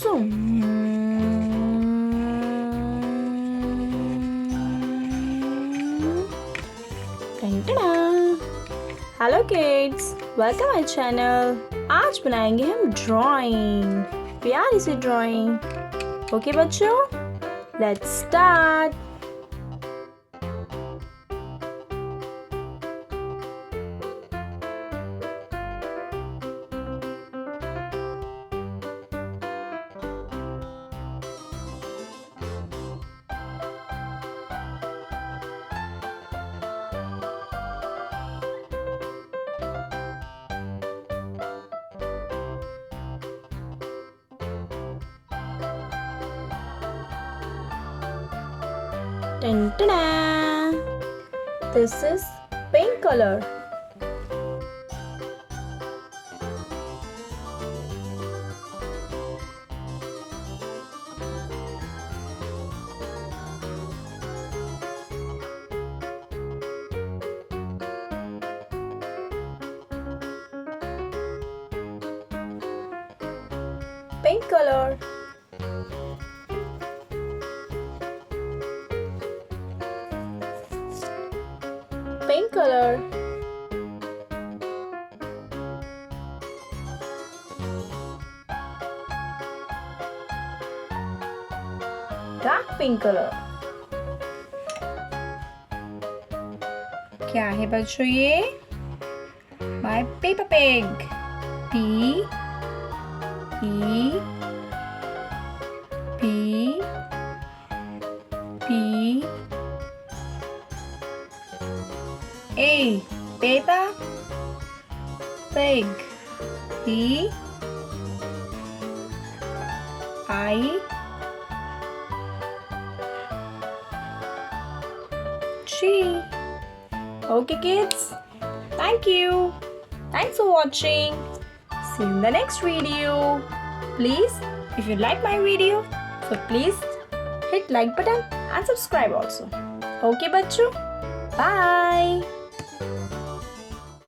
also. Hello kids, welcome my channel. आज बनाएंगे हम ड्राइंग, प्यारी सी ड्राइंग। ओके बच्चों, let's start. Dun-dun-dun. This is pink color. Pink color. Pink color. Dark pink color. क्या है बच्चों ये? My Peppa Pig. P E P P A. Peppa Pig. P I G. Okay kids, thank you. Thanks for watching. See you in the next video. Please, if you like my video, so please hit like button and subscribe also. Okay बच्चों, bye.